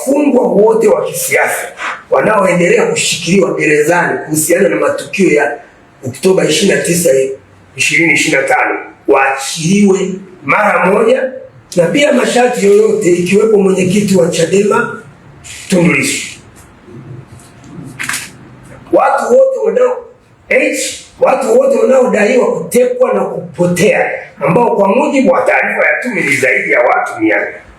wafungwa wote wa kisiasa wanaoendelea kushikiliwa gerezani kuhusiana na matukio ya Oktoba 29, 2025 waachiliwe mara moja, na bila masharti yoyote, ikiwepo mwenyekiti wa Chadema Tundu Lissu. Watu wote wanaodaiwa kutekwa na kupotea, ambao kwa mujibu wa taarifa ya tume ni zaidi ya watu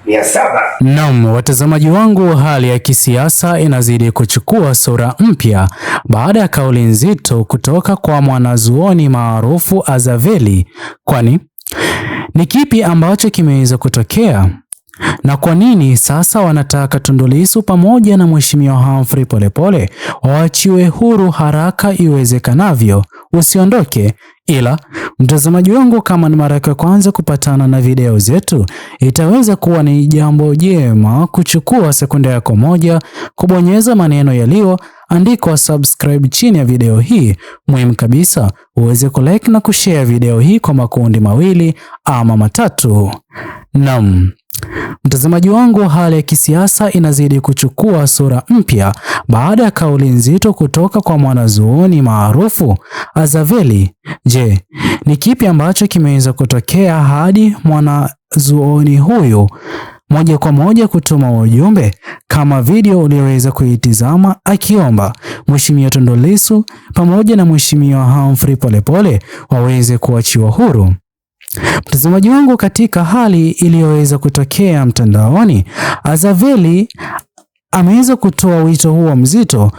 700. Naam, watazamaji wangu, hali ya kisiasa inazidi kuchukua sura mpya baada ya kauli nzito kutoka kwa mwanazuoni maarufu Azaveli. Kwani ni kipi ambacho kimeweza kutokea? Na kwa nini sasa wanataka Tundu Lissu pamoja na Mheshimiwa Humphrey Polepole waachiwe huru haraka iwezekanavyo? Usiondoke. Ila mtazamaji wangu, kama ni mara ya kwanza kupatana na video zetu, itaweza kuwa ni jambo jema kuchukua sekunde yako moja kubonyeza maneno yaliyoandikwa subscribe chini ya video hii. Muhimu kabisa uweze kulike na kushare video hii kwa makundi mawili ama matatu. Naam, mtazamaji wangu, hali ya kisiasa inazidi kuchukua sura mpya baada ya kauli nzito kutoka kwa mwanazuoni maarufu Azaveli. Je, ni kipi ambacho kimeweza kutokea hadi mwanazuoni huyu moja kwa moja kutuma ujumbe kama video ulioweza kuitizama, akiomba Mheshimiwa Tundu Lissu pamoja na Mheshimiwa Humphrey Polepole waweze kuachiwa huru? Mtazamaji wangu, katika hali iliyoweza kutokea mtandaoni, Azaveli ameweza kutoa wito huo mzito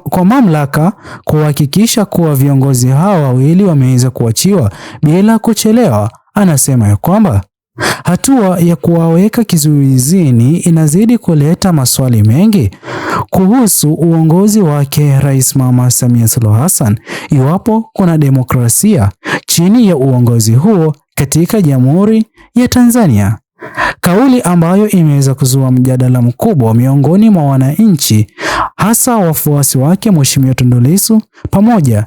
kwa mamlaka kuhakikisha kuwa viongozi hawa wawili wameweza kuachiwa bila kuchelewa. Anasema ya kwamba hatua ya kuwaweka kizuizini inazidi kuleta maswali mengi kuhusu uongozi wake Rais Mama Samia Suluhu Hassan, iwapo kuna demokrasia chini ya uongozi huo katika Jamhuri ya Tanzania. Kauli ambayo imeweza kuzua mjadala mkubwa miongoni mwa wananchi, hasa wafuasi wake Mheshimiwa Tundu Lissu pamoja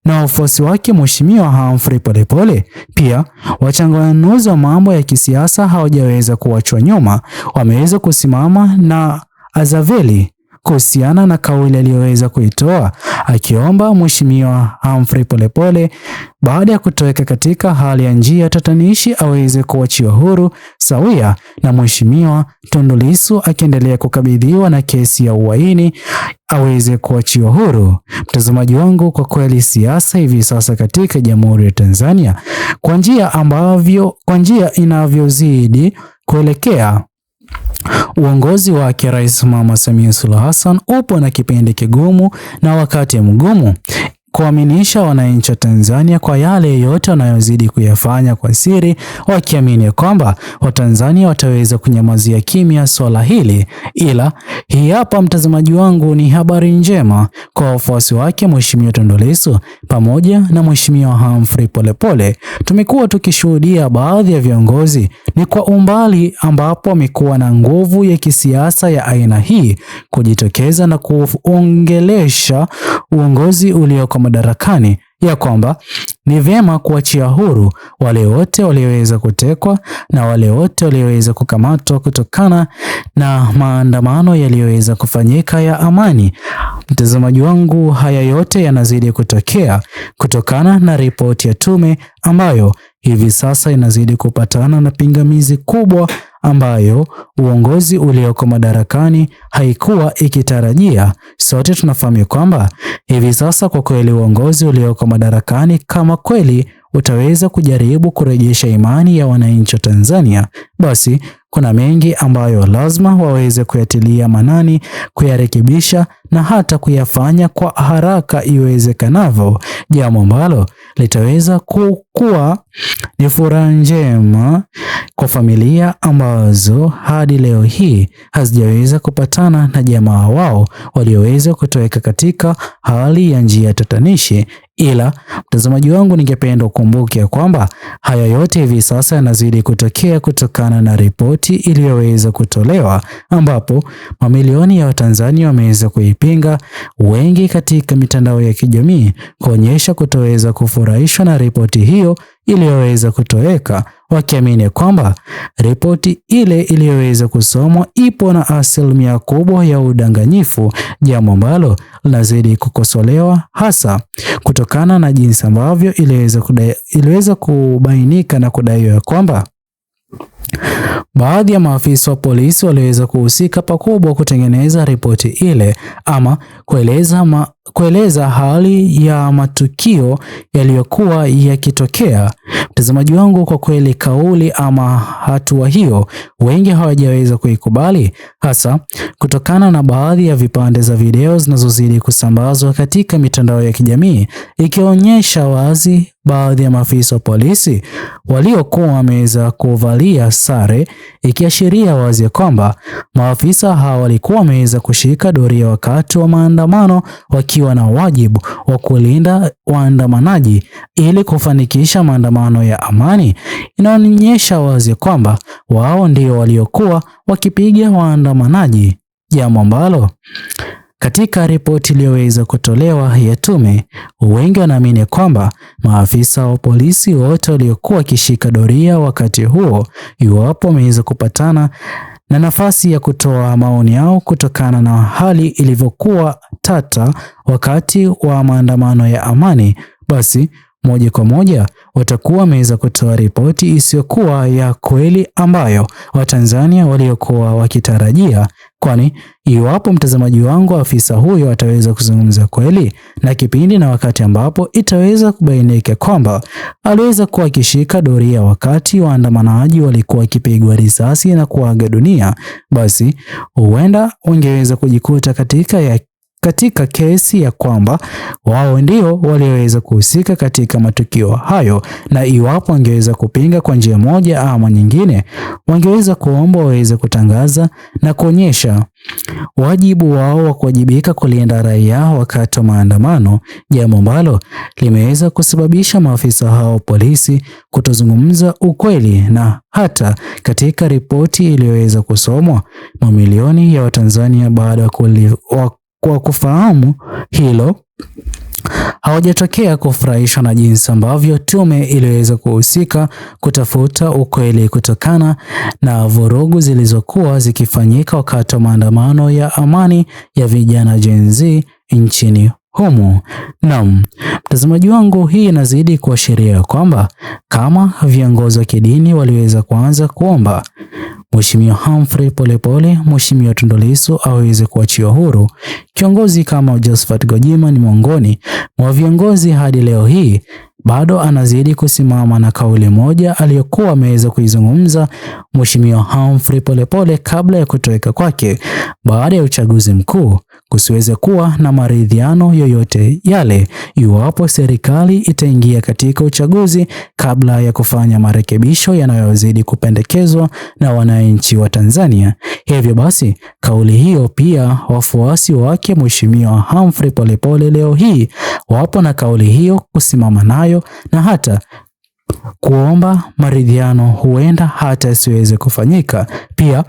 na wafuasi wake Mheshimiwa Humphrey Polepole. Pia wachanganuzi wa mambo ya kisiasa hawajaweza kuachwa nyuma, wameweza kusimama na Azaveli kuhusiana na kauli aliyoweza kuitoa, akiomba Mheshimiwa Humphrey Polepole baada ya kutoweka katika hali ya njia tatanishi aweze kuachiwa huru, sawia na Mheshimiwa Tundu Lissu akiendelea kukabidhiwa na kesi ya uhaini aweze kuachiwa huru. Mtazamaji wangu, kwa kweli siasa hivi sasa katika Jamhuri ya Tanzania kwa njia inavyozidi kuelekea uongozi wake Rais Mama Samia Suluhu Hassan upo na kipindi kigumu na wakati mgumu kuaminisha wananchi wa Tanzania kwa yale yote wanayozidi kuyafanya kwa siri, wakiamini kwamba Watanzania wataweza kunyamazia kimya swala hili. Ila hii hapa, mtazamaji wangu, ni habari njema kwa wafuasi wake Mheshimiwa Tundu Lissu pamoja na Mheshimiwa Humphrey Polepole. Tumekuwa tukishuhudia baadhi ya viongozi ni kwa umbali ambapo wamekuwa na nguvu ya kisiasa ya aina hii kujitokeza na kuongelesha uongozi ulioko madarakani ya kwamba ni vyema kuachia huru wale wote walioweza kutekwa na wale wote walioweza kukamatwa kutokana na maandamano yaliyoweza kufanyika ya amani. Mtazamaji wangu, haya yote yanazidi kutokea kutokana na ripoti ya tume ambayo hivi sasa inazidi kupatana na pingamizi kubwa ambayo uongozi ulioko madarakani haikuwa ikitarajia. Sote tunafahamu kwamba hivi sasa kwa kweli uongozi ulioko madarakani kama kweli utaweza kujaribu kurejesha imani ya wananchi wa Tanzania, basi kuna mengi ambayo lazima waweze kuyatilia manani, kuyarekebisha na hata kuyafanya kwa haraka iwezekanavyo, jambo ambalo litaweza kuwa ni furaha njema kwa familia ambazo hadi leo hii hazijaweza kupatana na jamaa wao walioweza kutoweka katika hali ya njia tatanishi. Ila mtazamaji wangu, ningependa ukumbuke kwamba haya yote hivi sasa yanazidi kutokea kutokana na ripoti iliyoweza kutolewa, ambapo mamilioni ya Watanzania wameweza kuipinga, wengi katika mitandao ya kijamii kuonyesha kutoweza kufurahishwa na ripoti hiyo iliyoweza kutoweka, wakiamini kwamba ripoti ile iliyoweza kusomwa ipo na asilimia kubwa ya udanganyifu, jambo ambalo linazidi kukosolewa hasa kutokana na jinsi ambavyo iliweza kubainika na kudaiwa kwamba baadhi ya maafisa wa polisi waliweza kuhusika pakubwa kutengeneza ripoti ile ama kueleza hali ya matukio yaliyokuwa yakitokea. Mtazamaji wangu, kwa kweli kauli ama hatua hiyo wengi hawajaweza kuikubali, hasa kutokana na baadhi ya vipande za video zinazozidi kusambazwa katika mitandao ya kijamii ikionyesha wazi baadhi ya maafisa wa polisi waliokuwa wameweza kuvalia sare, ikiashiria wazi kwamba maafisa hawa walikuwa wameweza kushika doria wakati wa maandamano wakiwa na wajibu wa kulinda waandamanaji ili kufanikisha maandamano ya amani. Inaonyesha wazi kwamba wao ndio waliokuwa wakipiga waandamanaji, jambo ambalo katika ripoti iliyoweza kutolewa ya tume, wengi wanaamini kwamba maafisa wa polisi wote waliokuwa wakishika doria wakati huo, iwapo wameweza kupatana na nafasi ya kutoa maoni yao kutokana na hali ilivyokuwa tata wakati wa maandamano ya amani, basi moja kwa moja watakuwa wameweza kutoa ripoti isiyokuwa ya kweli ambayo Watanzania waliokuwa wakitarajia. Kwani iwapo mtazamaji wangu, afisa huyo ataweza kuzungumza kweli na kipindi na wakati ambapo itaweza kubainika kwamba aliweza kuwa akishika doria wakati waandamanaji walikuwa wakipigwa risasi na kuaga dunia, basi huenda wangeweza kujikuta katika kesi ya kwamba wao ndio walioweza kuhusika katika matukio hayo, na iwapo wangeweza kupinga kwa njia moja ama nyingine, wangeweza kuomba waweze kutangaza na kuonyesha wajibu wao wa kuwajibika kulinda raia wakati wa maandamano, jambo ambalo limeweza kusababisha maafisa hao polisi kutozungumza ukweli. Na hata katika ripoti iliyoweza kusomwa, mamilioni ya Watanzania baada ya kwa kufahamu hilo hawajatokea kufurahishwa na jinsi ambavyo tume iliweza kuhusika kutafuta ukweli kutokana na vurugu zilizokuwa zikifanyika wakati wa maandamano ya amani ya vijana Gen Z nchini humu. Naam, mtazamaji wangu, hii inazidi kuashiria kwamba kama viongozi wa kidini waliweza kuanza kuomba Mheshimiwa Humphrey Polepole, Mheshimiwa Tundu Lissu aweze kuachiwa huru, kiongozi kama Josephat Gwajima ni miongoni mwa viongozi hadi leo hii bado anazidi kusimama na kauli moja aliyokuwa ameweza kuizungumza Mheshimiwa Humphrey Polepole kabla ya kutoweka kwake baada ya uchaguzi mkuu, kusiweze kuwa na maridhiano yoyote yale iwapo serikali itaingia katika uchaguzi kabla ya kufanya marekebisho yanayozidi kupendekezwa na wananchi wa Tanzania. Hivyo basi kauli hiyo pia wafuasi wake Mheshimiwa Humphrey Polepole leo hii wapo na kauli hiyo kusimama nayo na hata kuomba maridhiano huenda hata isiweze kufanyika. Pia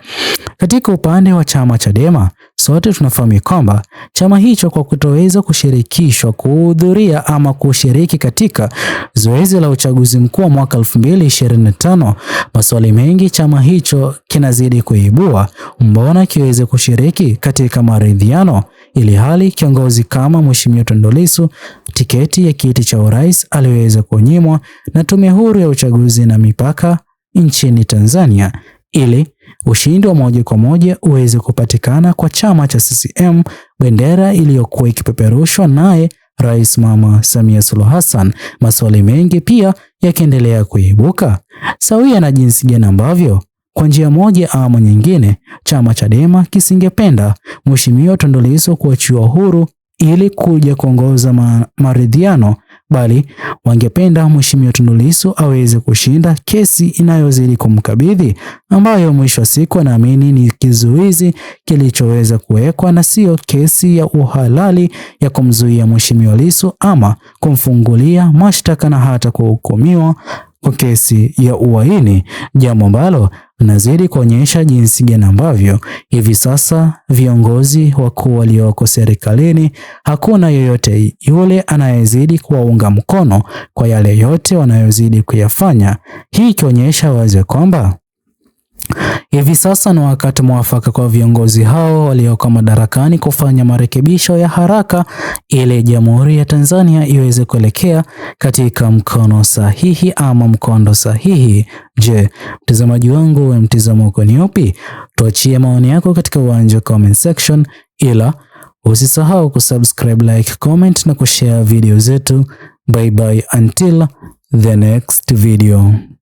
katika upande wa chama Chadema, sote tunafahamu kwamba chama hicho kwa kutoweza kushirikishwa kuhudhuria ama kushiriki katika zoezi la uchaguzi mkuu wa mwaka 2025, maswali mengi chama hicho kinazidi kuibua. Mbona kiweze kushiriki katika maridhiano ili hali kiongozi kama Mheshimiwa Tundu Lissu tiketi ya kiti cha urais aliweza kunyimwa na Tume Huru ya Uchaguzi na Mipaka nchini Tanzania ili ushindi wa moja kwa moja uweze kupatikana kwa chama cha CCM, bendera iliyokuwa ikipeperushwa naye Rais Mama Samia Suluhu Hassan. Maswali mengi pia yakiendelea kuibuka sawia na jinsi gani ambavyo kwa njia moja ama nyingine chama Chadema kisingependa Mheshimiwa Tundu Lissu kuachiwa huru ili kuja kuongoza maridhiano, bali wangependa Mheshimiwa Tundu Lissu aweze kushinda kesi inayozidi kumkabidhi, ambayo mwisho wa siku anaamini ni kizuizi kilichoweza kuwekwa na sio kesi ya uhalali ya kumzuia Mheshimiwa Lissu ama kumfungulia mashtaka na hata kuhukumiwa kwa kesi ya uhaini, jambo ambalo linazidi kuonyesha jinsi gani ambavyo hivi sasa viongozi wakuu walioko serikalini, hakuna yoyote yule anayezidi kuwaunga mkono kwa yale yote wanayozidi kuyafanya. Hii ikionyesha wazi kwamba hivi sasa ni wakati mwafaka kwa viongozi hao walioko madarakani kufanya marekebisho ya haraka ili Jamhuri ya Tanzania iweze kuelekea katika mkono sahihi ama mkondo sahihi. Je, mtazamaji wangu, mtazamo wako ni upi? Tuachie maoni yako katika uwanja wa comment section, ila usisahau kusubscribe, like, comment na kushare video zetu. Bye bye until the next video.